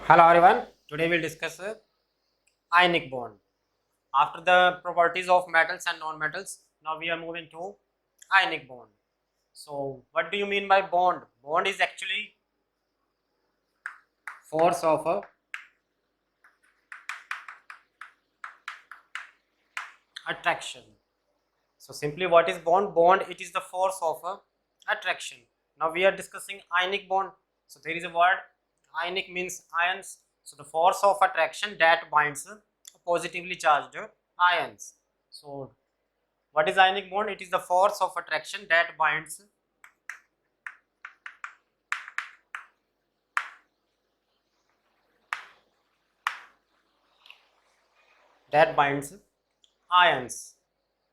Hello everyone. Today we'll discuss ionic bond. After the properties of metals and non-metals, now we are moving to ionic bond. So, what do you mean by bond? Bond is actually force of attraction. So, simply what is bond? Bond, it is the force of attraction. Now we are discussing ionic bond. So, there is a word ionic means ions. So, the force of attraction that binds positively charged ions. So, what is ionic bond? It is the force of attraction that binds ions.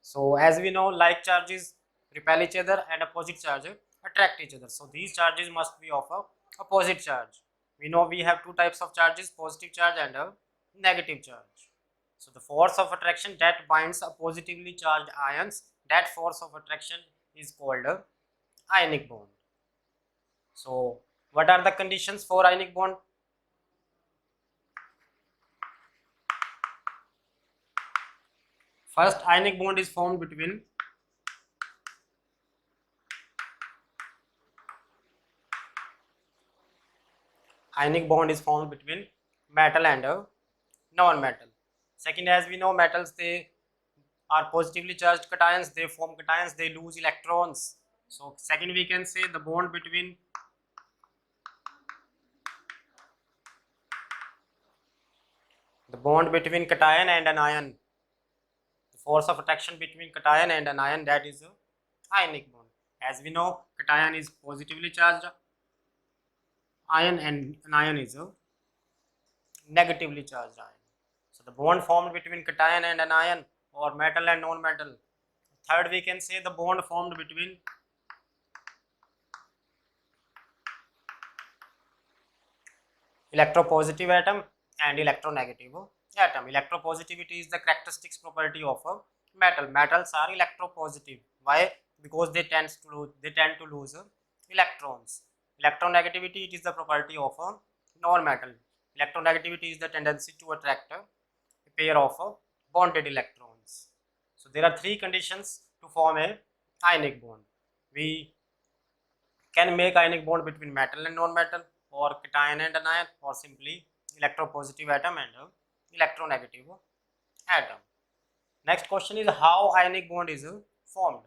So as we know, like charges repel each other and opposite charge attract each other. So these charges must be of a opposite charge. We know we have two types of charges, positive charge and a negative charge. So the force of attraction that binds a positively charged ions, that force of attraction is called a ionic bond. So what are the conditions for ionic bond? First, ionic bond is formed between metal and a non-metal. Second, as we know, metals, they are positively charged cations, they form cations, they lose electrons. So second, we can say the bond between cation and an ion, the force of attraction between cation and an ion, that is a ionic bond. As we know, cation is positively charged ion and an ion is a negatively charged ion. So the bond formed between cation and an ion or metal and non-metal. Third, we can say the bond formed between electropositive atom and electronegative atom. Electropositivity is the characteristics property of a metal. Metals are electropositive. Why? Because they tend to lose electrons. Electronegativity, it is the property of a non-metal. Electronegativity is the tendency to attract a pair of bonded electrons. So there are three conditions to form a ionic bond. We can make ionic bond between metal and non-metal, or cation and an ion, or simply electropositive atom and electronegative atom. Next question is how ionic bond is formed.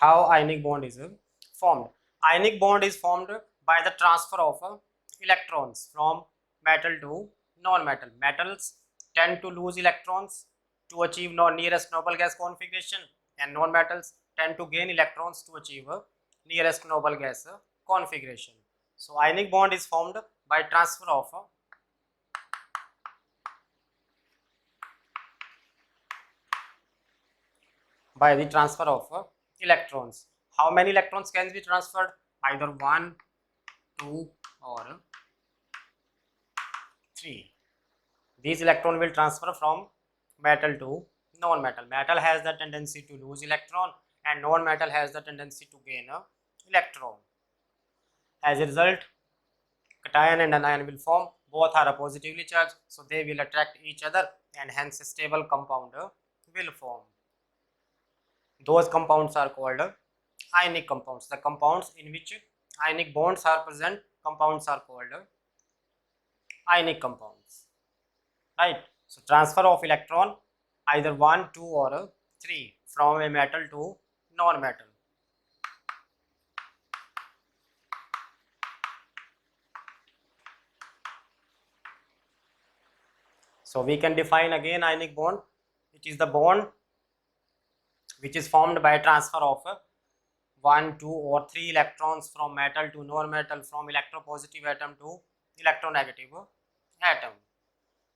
How ionic bond is formed. Ionic bond is formed by the transfer of electrons from metal to non-metal. Metals tend to lose electrons to achieve nearest noble gas configuration, and non-metals tend to gain electrons to achieve nearest noble gas configuration. So ionic bond is formed by transfer of electrons. How many electrons can be transferred? Either 1, 2 or 3. These electron will transfer from metal to non-metal. Metal has the tendency to lose electron and non-metal has the tendency to gain a electron. As a result, cation and anion will form. Both are positively charged, so they will attract each other and hence a stable compound will form. Those compounds are called ionic compounds. The compounds in which ionic bonds are present, compounds are called ionic compounds. Right? So transfer of electron either 1, 2 or 3 from a metal to non-metal. So we can define again ionic bond. It is the bond which is formed by transfer of 1, 2 or 3 electrons from metal to non-metal, from electropositive atom to electronegative atom.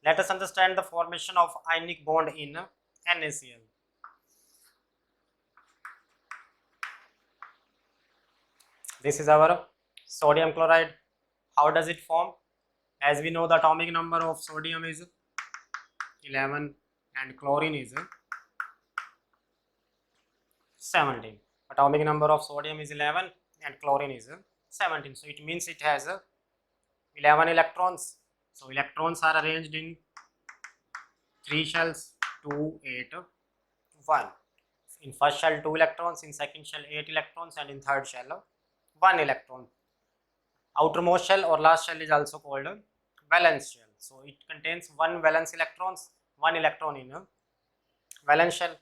Let us understand the formation of ionic bond in NaCl. This is our sodium chloride. How does it form? As we know, the atomic number of sodium is 11 and chlorine is 17. Atomic number of sodium is 11 and chlorine is 17. So it means it has 11 electrons. So electrons are arranged in 3 shells, 2, 8, 1. In first shell 2 electrons, in second shell 8 electrons, and in third shell 1 electron. Outermost shell or last shell is also called valence shell. So it contains 1 valence electrons, 1 electron in a valence shell.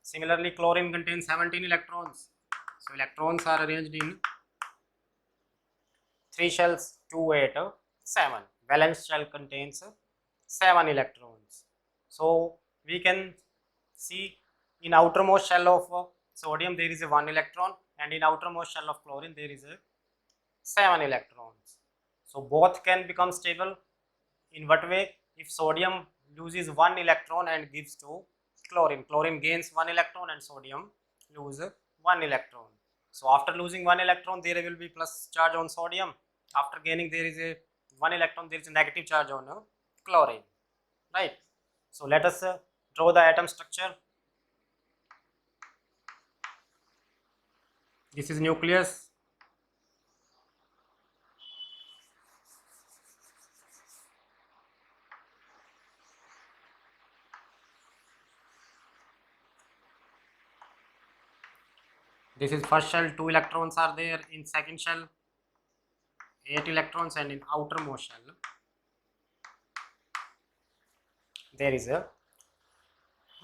Similarly, chlorine contains 17 electrons. So electrons are arranged in 3 shells, 2, 8, 7. Valence shell contains 7 electrons. So we can see in outermost shell of sodium there is a 1 electron, and in outermost shell of chlorine there is a 7 electrons. So both can become stable. In what way? If sodium loses 1 electron and gives to chlorine, chlorine gains 1 electron and sodium loses 1 electron. So after losing 1 electron there will be plus charge on sodium. After gaining there is a 1 electron, there is a negative charge on chlorine, right? So let us draw the atom structure. This is nucleus. This is first shell, 2 electrons are there. In second shell 8 electrons, and in outermost shell there is a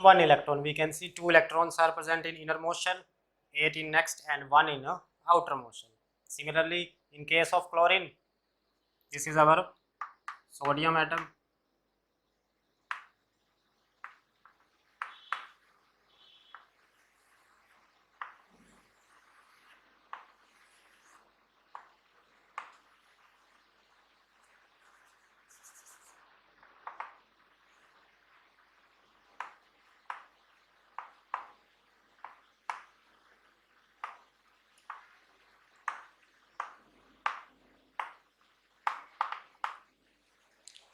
1 electron. We can see 2 electrons are present in innermost shell, 8 in next, and 1 in outermost shell. Similarly, in case of chlorine, this is our sodium atom.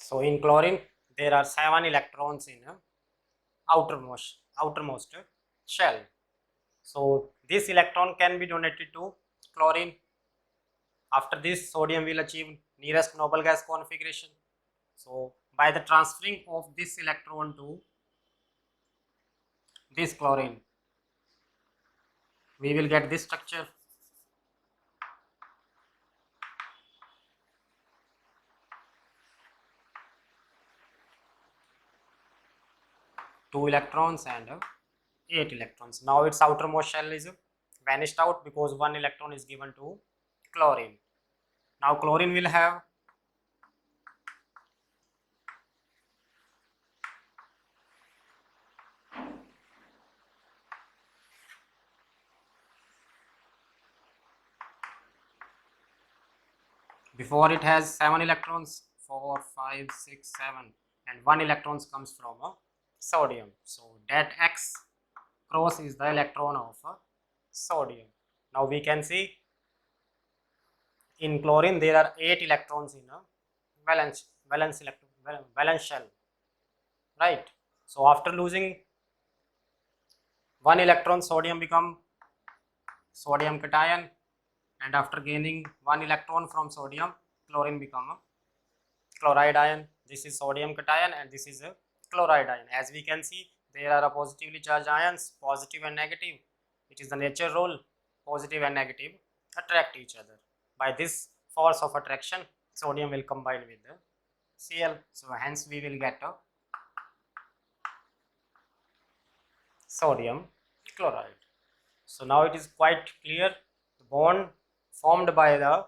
So in chlorine there are 7 electrons in outermost shell. So this electron can be donated to chlorine. After this, sodium will achieve nearest noble gas configuration. So by the transferring of this electron to this chlorine, we will get this structure. Two electrons and 8 electrons. Now its outermost shell is vanished out because 1 electron is given to chlorine. Now chlorine will have before it has 7 electrons, 4, 5, 6, 7, and 1 electrons comes from sodium. So that X cross is the electron of sodium. Now we can see in chlorine there are 8 electrons in a valence shell, right? So after losing 1 electron, sodium become sodium cation, and after gaining 1 electron from sodium, chlorine become a chloride ion. This is sodium cation and this is a chloride ion. As we can see, there are positively charged ions, positive and negative. It is the nature rule, positive and negative attract each other. By this force of attraction, sodium will combine with the Cl. So hence we will get a sodium chloride. So now it is quite clear, the bond formed by the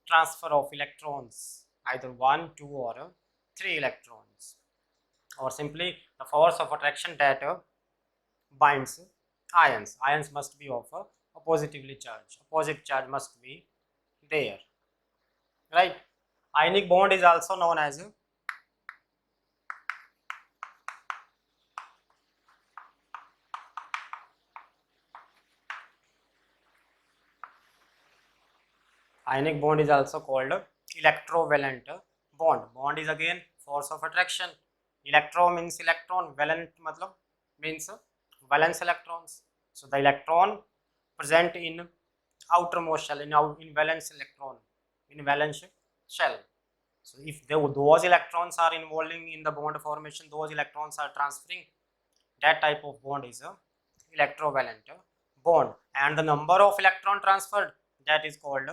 transfer of electrons, either 1, 2 or 3 electrons, or simply the force of attraction that binds ions. Ions must be of a positively charged. Opposite charge must be there, right? Ionic bond is also known as ionic bond is also called electrovalent bond. Bond is again force of attraction. electro means electron, valent matlab means valence electrons. So the electron present in outermost shell, in valence electron, in valence shell. So if those electrons are involving in the bond formation, those electrons are transferring, that type of bond is a electrovalent bond, and the number of electron transferred, that is called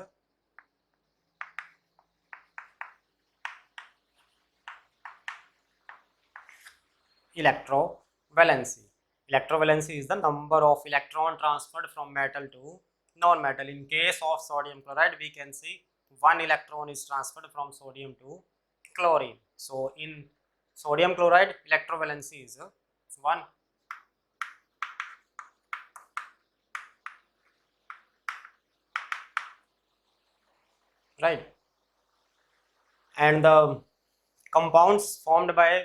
electrovalency. Electrovalency is the number of electron transferred from metal to non-metal. In case of sodium chloride, we can see one electron is transferred from sodium to chlorine. So in sodium chloride, electrovalency is 1. Right, and the compounds formed by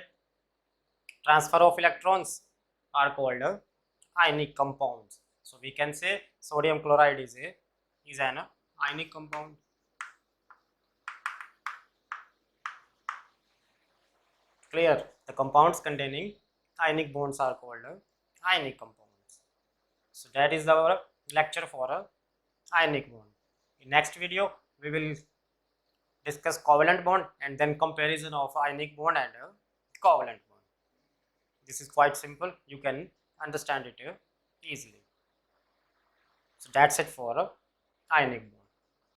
transfer of electrons are called ionic compounds. So we can say sodium chloride is an ionic compound. Clear? The compounds containing ionic bonds are called ionic compounds. So that is our lecture for ionic bond. In next video, we will discuss covalent bond and then comparison of ionic bond and covalent bond. This is quite simple. You can understand it easily. So that's it for ionic bond.